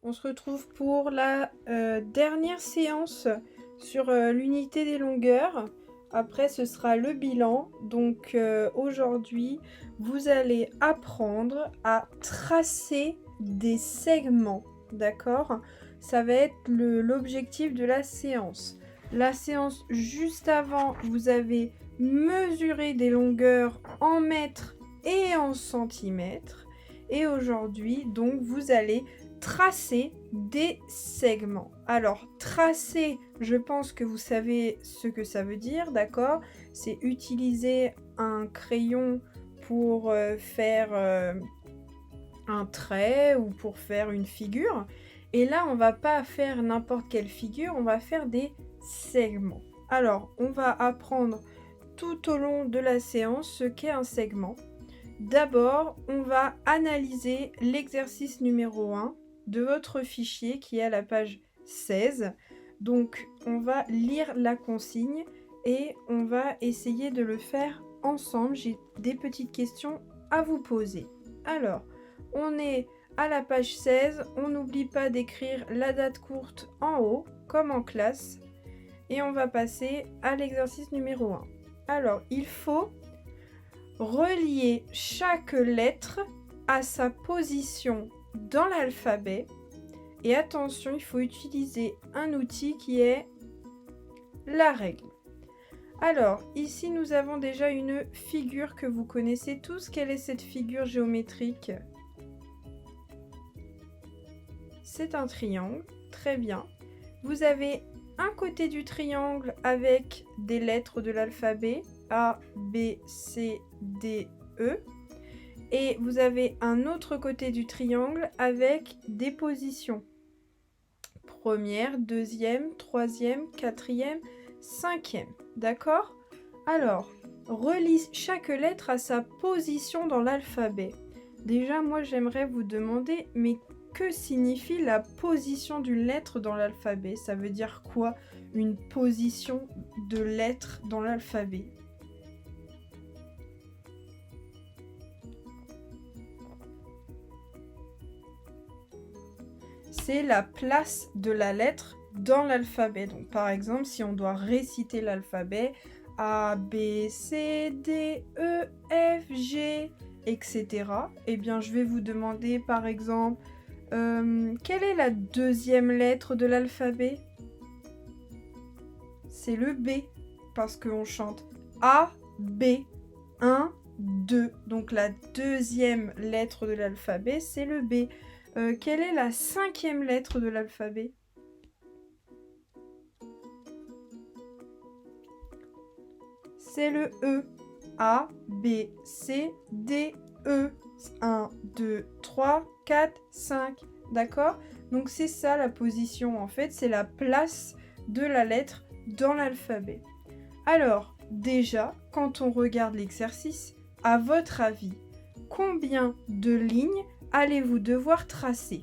On se retrouve pour la dernière séance sur l'unité des longueurs. Après, ce sera le bilan. Donc aujourd'hui, vous allez apprendre à tracer des segments. D'accord? Ça va être l'objectif de la séance. La séance juste avant, vous avez mesuré des longueurs en mètres et en centimètres. Et aujourd'hui, donc, vous allez tracer des segments. Alors, tracer, je pense que vous savez ce que ça veut dire, d'accord? C'est utiliser un crayon pour faire un trait ou pour faire une figure. Et là, on va pas faire n'importe quelle figure, on va faire des segments. Alors, on va apprendre tout au long de la séance ce qu'est un segment. D'abord, on va analyser l'exercice numéro 1 de votre fichier qui est à la page 16. Donc, on va lire la consigne et on va essayer de le faire ensemble. J'ai des petites questions à vous poser. Alors, on est à la page 16. On n'oublie pas d'écrire la date courte en haut, comme en classe. Et on va passer à l'exercice numéro 1. Alors, il faut relier chaque lettre à sa position dans l'alphabet. Et attention, il faut utiliser un outil qui est la règle. Alors, ici, nous avons déjà une figure que vous connaissez tous. Quelle est cette figure géométrique? C'est un triangle. Très bien. Vous avez un côté du triangle avec des lettres de l'alphabet A, B, C, D, E. Et vous avez un autre côté du triangle avec des positions. Première, deuxième, troisième, quatrième, cinquième. D'accord? Alors, relie chaque lettre à sa position dans l'alphabet. Déjà, moi, j'aimerais vous demander, mais que signifie la position d'une lettre dans l'alphabet? Ça veut dire quoi, une position de lettre dans l'alphabet? C'est la place de la lettre dans l'alphabet. Donc par exemple, si on doit réciter l'alphabet A, B, C, D, E, F, G, etc. Eh bien, je vais vous demander par exemple, quelle est la deuxième lettre de l'alphabet? C'est le B, parce qu'on chante A, B, 1, 2. Donc la deuxième lettre de l'alphabet, c'est le B. Quelle est la cinquième lettre de l'alphabet? C'est le E. A, B, C, D, E. 1, 2, 3, 4, 5. D'accord? Donc c'est ça la position en fait, c'est la place de la lettre dans l'alphabet. Alors, déjà, quand on regarde l'exercice, à votre avis, combien de lignes allez-vous devoir tracer?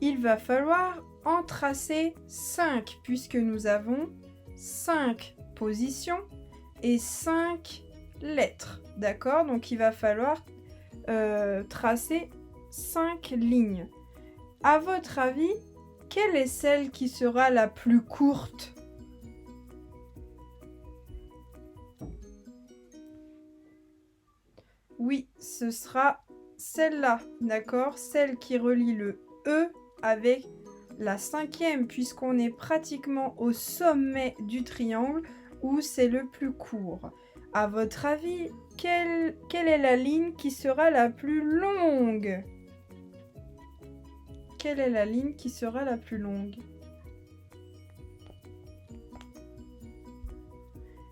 Il va falloir en tracer 5 puisque nous avons 5 positions et 5 lettres. D'accord? Donc il va falloir tracer 5 lignes. À votre avis, quelle est celle qui sera la plus courte? Oui, ce sera celle-là, d'accord? Celle qui relie le E avec la cinquième, puisqu'on est pratiquement au sommet du triangle où c'est le plus court. À votre avis, quelle est la ligne qui sera la plus longue? Quelle est la ligne qui sera la plus longue?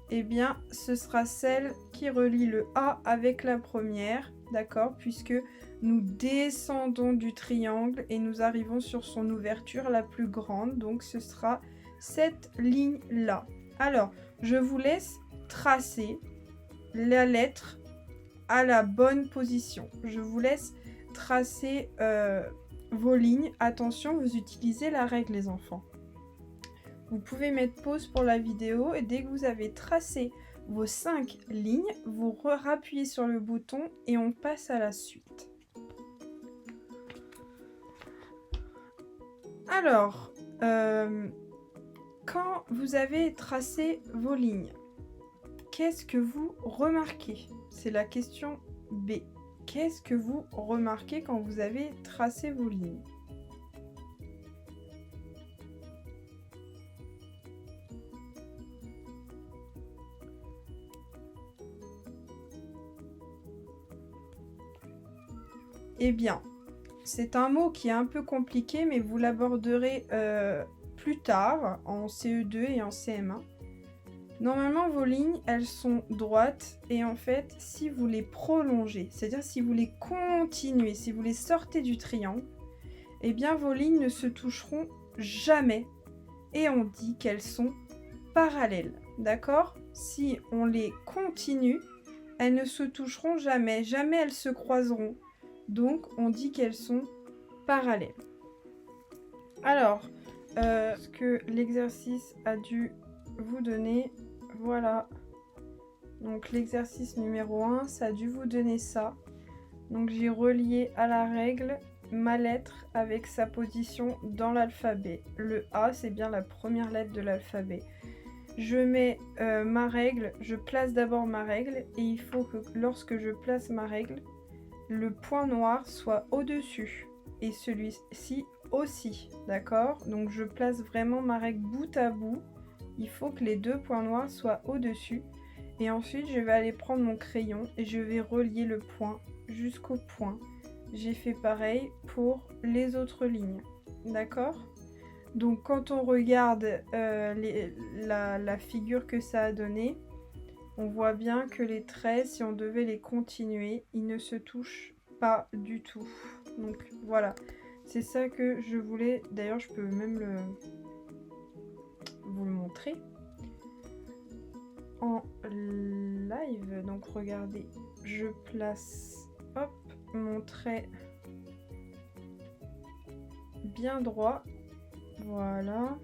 Eh bien, ce sera celle qui relie le A avec la première, d'accord? Puisque nous descendons du triangle et nous arrivons sur son ouverture la plus grande. Donc, ce sera cette ligne-là. Alors, je vous laisse tracer la lettre à la bonne position. Je vous laisse tracer vos lignes. Attention, vous utilisez la règle, les enfants. Vous pouvez mettre pause pour la vidéo et dès que vous avez tracé vos 5 lignes, vous rappuyez sur le bouton et on passe à la suite. Alors, quand vous avez tracé vos lignes, qu'est-ce que vous remarquez? C'est la question B. Qu'est-ce que vous remarquez quand vous avez tracé vos lignes? Eh bien, c'est un mot qui est un peu compliqué, mais vous l'aborderez plus tard, en CE2 et en CM1. Normalement, vos lignes, elles sont droites, et en fait, si vous les prolongez, c'est-à-dire si vous les continuez, si vous les sortez du triangle, eh bien, vos lignes ne se toucheront jamais, et on dit qu'elles sont parallèles, d'accord? Si on les continue, elles ne se toucheront jamais, jamais elles se croiseront. Donc, on dit qu'elles sont parallèles. Alors, ce que l'exercice a dû vous donner, voilà. Donc, l'exercice numéro 1, ça a dû vous donner ça. Donc, j'ai relié à la règle ma lettre avec sa position dans l'alphabet. Le A, c'est bien la première lettre de l'alphabet. Je mets ma règle, je place d'abord ma règle, et il faut que lorsque je place ma règle, le point noir soit au-dessus et celui-ci aussi, d'accord? Donc je place vraiment ma règle bout à bout. Il faut que les deux points noirs soient au-dessus. Et ensuite, je vais aller prendre mon crayon et je vais relier le point jusqu'au point. J'ai fait pareil pour les autres lignes, d'accord? Donc quand on regarde la figure que ça a donné, on voit bien que les traits, si on devait les continuer, ils ne se touchent pas du tout. Donc voilà, c'est ça que je voulais. D'ailleurs, je peux même vous le montrer en live. Donc regardez, je place hop, mon trait bien droit. Voilà.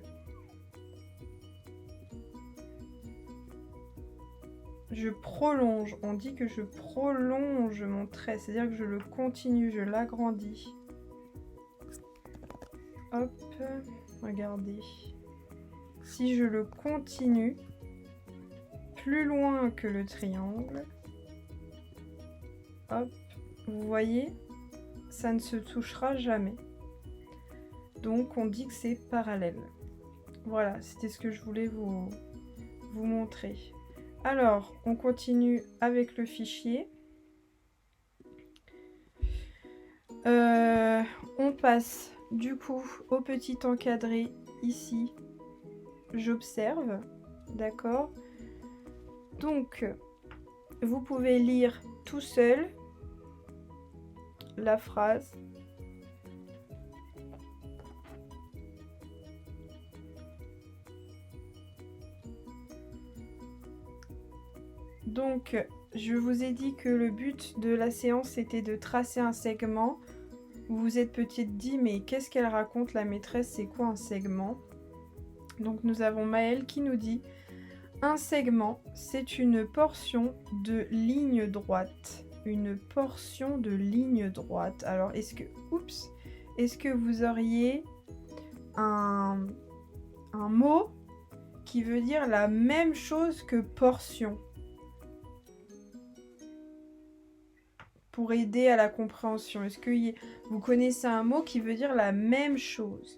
Je prolonge, on dit que je prolonge mon trait, c'est-à-dire que je le continue, je l'agrandis. Hop, regardez. Si je le continue plus loin que le triangle, hop, vous voyez, ça ne se touchera jamais. Donc on dit que c'est parallèle. Voilà, c'était ce que je voulais vous montrer. Alors, on continue avec le fichier. On passe du coup au petit encadré ici. J'observe, d'accord? Donc, vous pouvez lire tout seul la phrase. Donc, je vous ai dit que le but de la séance était de tracer un segment. Vous vous êtes peut-être dit, mais qu'est-ce qu'elle raconte la maîtresse? C'est quoi un segment? Donc, nous avons Maëlle qui nous dit, un segment, c'est une portion de ligne droite. Une portion de ligne droite. Alors, est-ce que vous auriez un mot qui veut dire la même chose que portion? Pour aider à la compréhension. Est-ce que vous connaissez un mot qui veut dire la même chose?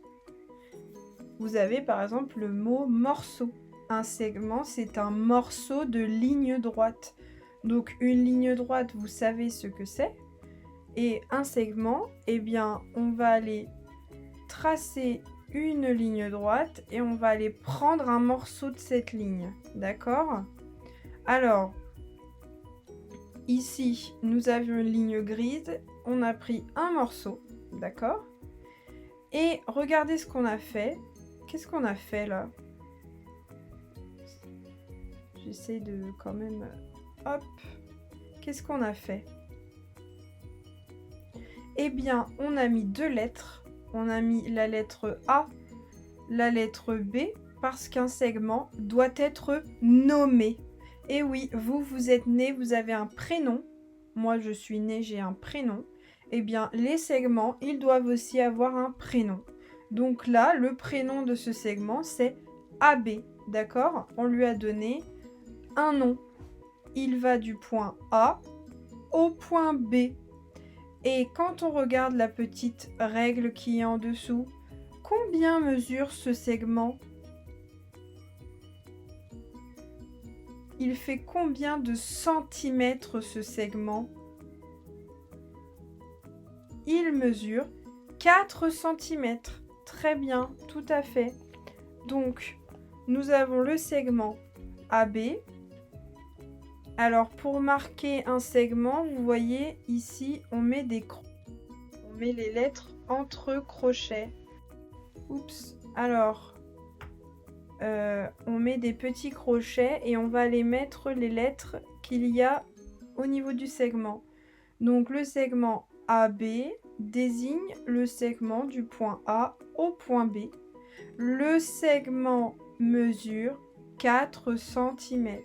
Vous avez par exemple le mot morceau. Un segment, c'est un morceau de ligne droite. Donc une ligne droite, vous savez ce que c'est. Et un segment, eh bien, on va aller tracer une ligne droite et on va aller prendre un morceau de cette ligne. D'accord? Alors, ici, nous avions une ligne grise, on a pris un morceau, d'accord? Et regardez ce qu'on a fait. Qu'est-ce qu'on a fait là? J'essaie de quand même... Hop! Qu'est-ce qu'on a fait? Eh bien, on a mis deux lettres. On a mis la lettre A, la lettre B, parce qu'un segment doit être nommé. Et oui, vous êtes né, vous avez un prénom. Moi, je suis née, j'ai un prénom. Eh bien, les segments, ils doivent aussi avoir un prénom. Donc là, le prénom de ce segment, c'est AB. D'accord? On lui a donné un nom. Il va du point A au point B. Et quand on regarde la petite règle qui est en dessous, combien mesure ce segment? Il fait combien de centimètres ce segment? Il mesure 4 centimètres. Très bien, tout à fait. Donc, nous avons le segment AB. Alors, pour marquer un segment, vous voyez ici, on met les lettres entre crochets. Oups. Alors, on met des petits crochets et on va aller mettre les lettres qu'il y a au niveau du segment. Donc, le segment AB désigne le segment du point A au point B. Le segment mesure 4 cm.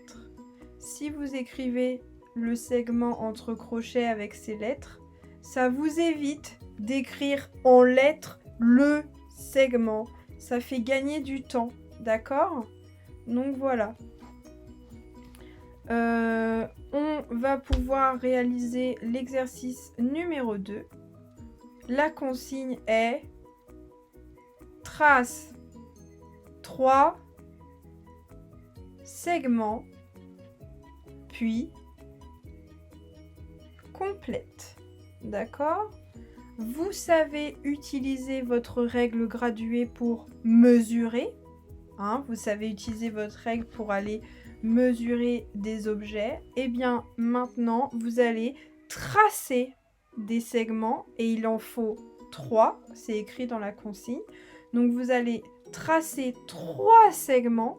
Si vous écrivez le segment entre crochets avec ces lettres, ça vous évite d'écrire en lettres le segment. Ça fait gagner du temps, d'accord? Donc voilà. On va pouvoir réaliser l'exercice numéro 2. La consigne est trace 3 segments, puis complète. D'accord? Vous savez utiliser votre règle graduée pour mesurer. Vous savez utiliser votre règle pour aller mesurer des objets. Et bien maintenant, vous allez tracer des segments et il en faut 3. C'est écrit dans la consigne. Donc vous allez tracer 3 segments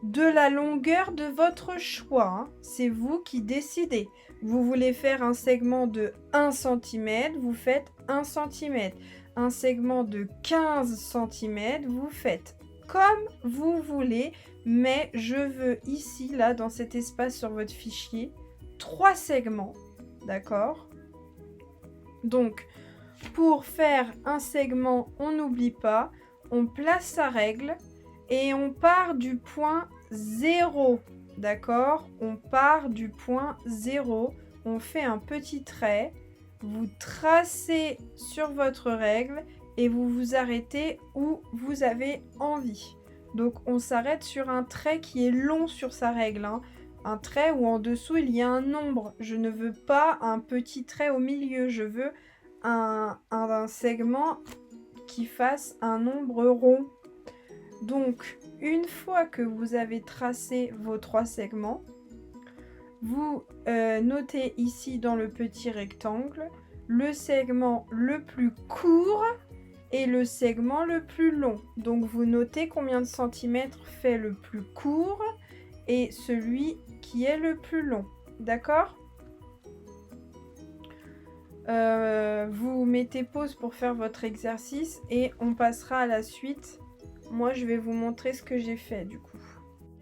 de la longueur de votre choix. C'est vous qui décidez. Vous voulez faire un segment de 1 cm, vous faites 1 cm. Un segment de 15 cm, vous faites comme vous voulez, mais je veux ici, là, dans cet espace sur votre fichier, 3 segments, d'accord? Donc, pour faire un segment, on n'oublie pas, on place sa règle et on part du point 0, d'accord? On part du point 0, on fait un petit trait, vous tracez sur votre règle et vous vous arrêtez où vous avez envie. Donc on s'arrête sur un trait qui est long sur sa règle, un trait où en dessous il y a un nombre. Je ne veux pas un petit trait au milieu, je veux un segment qui fasse un nombre rond. Donc une fois que vous avez tracé vos 3 segments, vous notez ici dans le petit rectangle le segment le plus court et le segment le plus long. Donc vous notez combien de centimètres fait le plus court et celui qui est le plus long. D'accord? Vous mettez pause pour faire votre exercice et on passera à la suite. Moi, je vais vous montrer ce que j'ai fait du coup.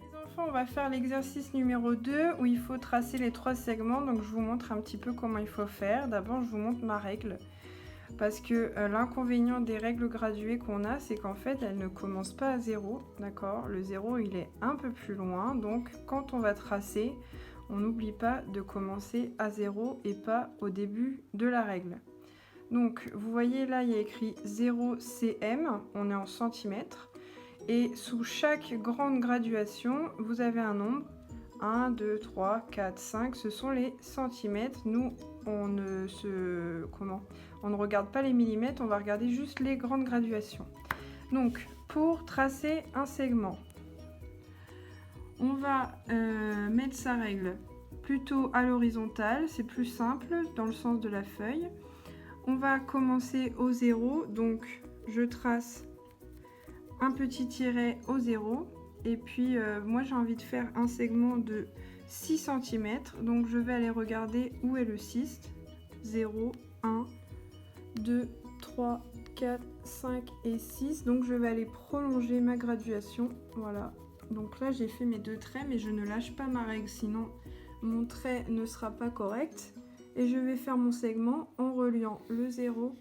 Les enfants, on va faire l'exercice numéro 2 où il faut tracer les 3 segments. Donc je vous montre un petit peu comment il faut faire. D'abord, je vous montre ma règle. Parce que l'inconvénient des règles graduées qu'on a, c'est qu'en fait, elles ne commencent pas à 0, d'accord? Le 0, il est un peu plus loin, donc quand on va tracer, on n'oublie pas de commencer à 0 et pas au début de la règle. Donc, vous voyez là, il y a écrit 0 cm, on est en centimètres, et sous chaque grande graduation, vous avez un nombre, 1, 2, 3, 4, 5, ce sont les centimètres. Nous, on ne regarde pas les millimètres, on va regarder juste les grandes graduations. Donc, pour tracer un segment, on va mettre sa règle plutôt à l'horizontale, c'est plus simple dans le sens de la feuille. On va commencer au 0, donc je trace un petit tiret au 0. Et puis, moi, j'ai envie de faire un segment de 6 cm. Donc, je vais aller regarder où est le 6. 0, 1, 2, 3, 4, 5 et 6. Donc, je vais aller prolonger ma graduation. Voilà, Donc là j'ai fait mes 2 traits, mais je ne lâche pas ma règle, sinon mon trait ne sera pas correct. Et je vais faire mon segment en reliant le 0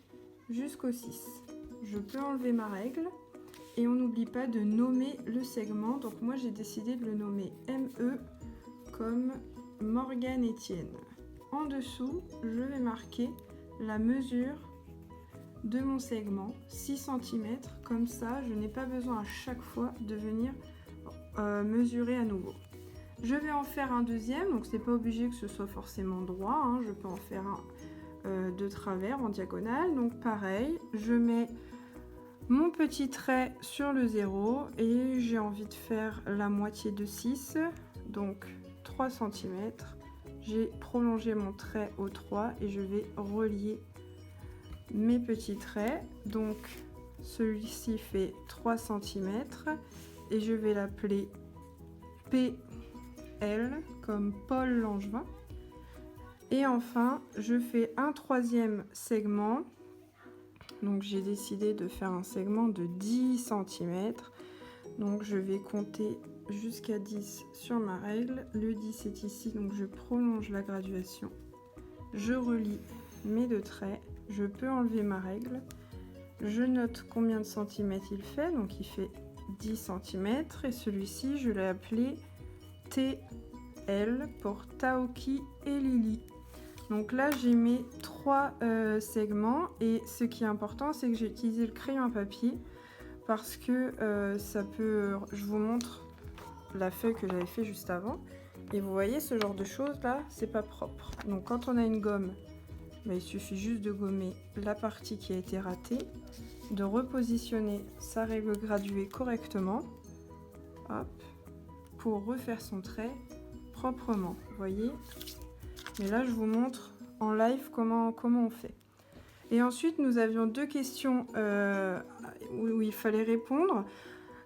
jusqu'au 6. Je peux enlever ma règle. Et on n'oublie pas de nommer le segment. Donc moi j'ai décidé de le nommer ME comme Morgane Etienne. En dessous, je vais marquer la mesure de mon segment, 6 cm. Comme ça, je n'ai pas besoin à chaque fois de venir mesurer à nouveau. Je vais en faire un deuxième, donc c'est pas obligé que ce soit forcément droit, hein. Je peux en faire un de travers, en diagonale. Donc pareil, je mets mon petit trait sur le 0 et j'ai envie de faire la moitié de 6, donc 3 cm. J'ai prolongé mon trait au 3 et je vais relier mes petits traits. Donc celui-ci fait 3 cm et je vais l'appeler PL comme Paul Langevin. Et enfin, je fais un troisième segment. Donc j'ai décidé de faire un segment de 10 cm. Donc je vais compter jusqu'à 10 sur ma règle. Le 10 est ici, donc je prolonge la graduation. Je relie mes 2 traits. Je peux enlever ma règle. Je note combien de centimètres il fait. Donc il fait 10 cm. Et celui-ci, je l'ai appelé TL pour Taoki et Lily. Donc là j'ai mes 3 segments et ce qui est important c'est que j'ai utilisé le crayon à papier parce que ça peut... Je vous montre la feuille que j'avais fait juste avant et vous voyez ce genre de choses là c'est pas propre. Donc quand on a une gomme, il suffit juste de gommer la partie qui a été ratée, de repositionner sa règle graduée correctement, hop, pour refaire son trait proprement, vous voyez. Mais là, je vous montre en live comment on fait. Et ensuite, nous avions 2 questions où il fallait répondre.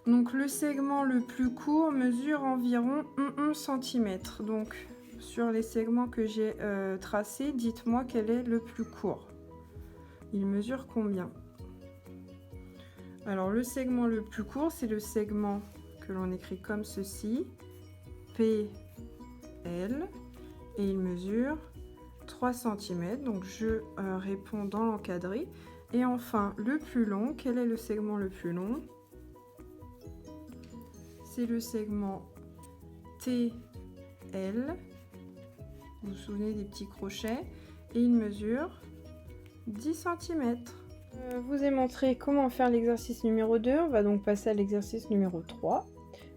Donc, le segment le plus court mesure environ 11 cm. Donc, sur les segments que j'ai tracés, dites-moi quel est le plus court. Il mesure combien? Alors, le segment le plus court, c'est le segment que l'on écrit comme ceci. PL. Et il mesure 3 cm, donc je réponds dans l'encadré. Et enfin, le plus long, quel est le segment le plus long? C'est le segment TL. Vous vous souvenez des petits crochets? Et il mesure 10 cm. Je vous ai montré comment faire l'exercice numéro 2. On va donc passer à l'exercice numéro 3.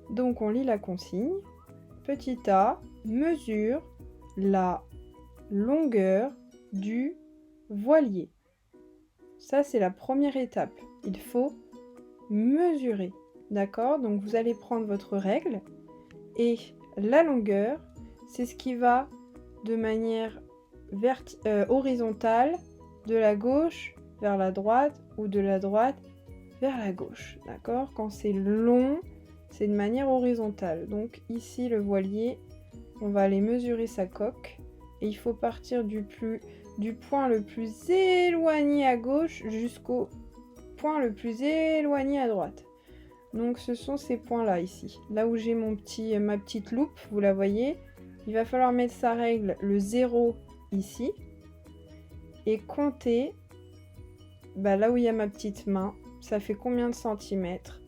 Donc on lit la consigne. Petit a, mesure la longueur du voilier. Ça, c'est la première étape. Il faut mesurer. D'accord? Donc, vous allez prendre votre règle et la longueur, c'est ce qui va de manière horizontale de la gauche vers la droite ou de la droite vers la gauche. D'accord? Quand c'est long, c'est de manière horizontale. Donc, ici, le voilier, on va aller mesurer sa coque et il faut partir du point le plus éloigné à gauche jusqu'au point le plus éloigné à droite. Donc ce sont ces points là ici. Là où j'ai ma petite loupe, vous la voyez, il va falloir mettre sa règle le 0 ici et compter là où il y a ma petite main, ça fait combien de centimètres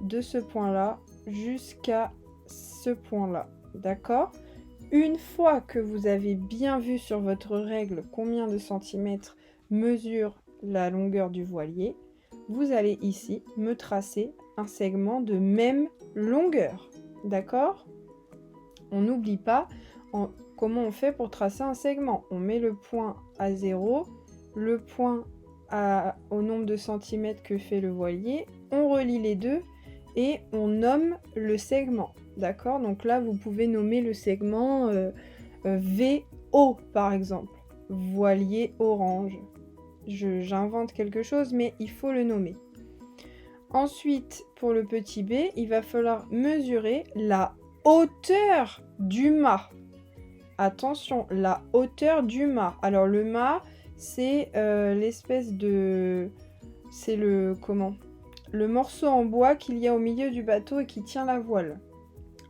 de ce point là jusqu'à ce point là. D'accord? Une fois que vous avez bien vu sur votre règle combien de centimètres mesure la longueur du voilier, vous allez ici me tracer un segment de même longueur. D'accord? On n'oublie pas comment on fait pour tracer un segment. On met le point à 0, le point au nombre de centimètres que fait le voilier, on relie les deux et on nomme le segment. D'accord? Donc là, vous pouvez nommer le segment VO, par exemple. Voilier orange. J'invente quelque chose, mais il faut le nommer. Ensuite, pour le petit b, il va falloir mesurer la hauteur du mât. Attention, la hauteur du mât. Alors, le mât, c'est l'espèce de... C'est le... Comment ? Le morceau en bois qu'il y a au milieu du bateau et qui tient la voile.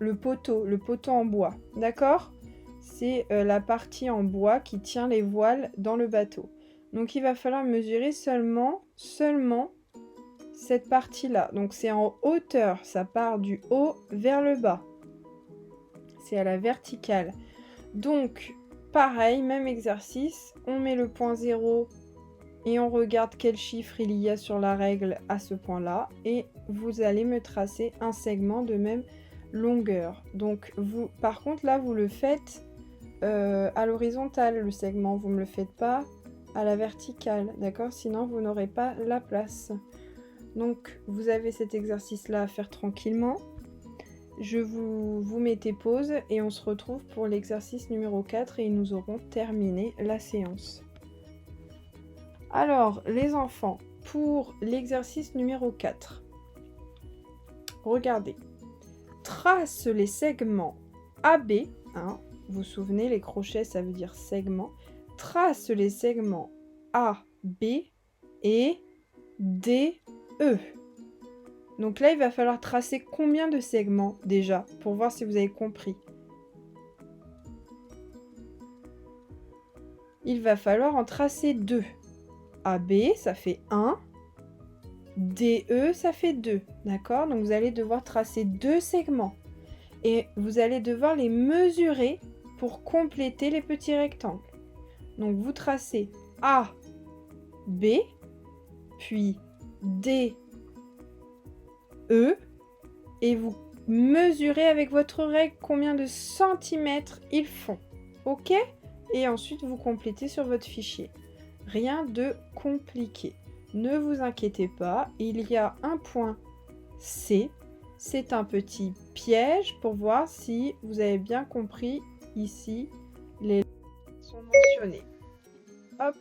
le poteau en bois, d'accord? C'est la partie en bois qui tient les voiles dans le bateau. Donc il va falloir mesurer seulement cette partie-là. Donc c'est en hauteur, ça part du haut vers le bas. C'est à la verticale. Donc pareil, même exercice, on met le point 0 et on regarde quel chiffre il y a sur la règle à ce point-là. Et vous allez me tracer un segment de même longueur. Donc vous, par contre là, vous le faites à l'horizontale, le segment. Vous ne me le faites pas à la verticale, d'accord? Sinon, vous n'aurez pas la place. Donc, vous avez cet exercice-là à faire tranquillement. Je vous mettez pause et on se retrouve pour l'exercice numéro 4 et nous aurons terminé la séance. Alors, les enfants, pour l'exercice numéro 4, regardez. Trace les segments AB, hein, vous vous souvenez, les crochets, ça veut dire segment. Trace les segments A, B et D, E. Donc là, il va falloir tracer combien de segments déjà pour voir si vous avez compris. Il va falloir en tracer 2. AB, ça fait 1. DE, ça fait 2. D'accord? Donc vous allez devoir tracer 2 segments. Et vous allez devoir les mesurer pour compléter les petits rectangles. Donc vous tracez A, B, puis D, E, et vous mesurez avec votre règle combien de centimètres ils font. Ok? Et ensuite vous complétez sur votre fichier. Rien de compliqué. Ne vous inquiétez pas, il y a un point C. C'est un petit piège pour voir si vous avez bien compris ici les sont mentionnés. Hop,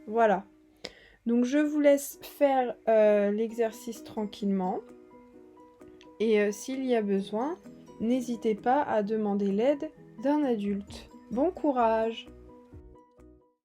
voilà. Donc je vous laisse faire l'exercice tranquillement. Et s'il y a besoin, n'hésitez pas à demander l'aide d'un adulte. Bon courage!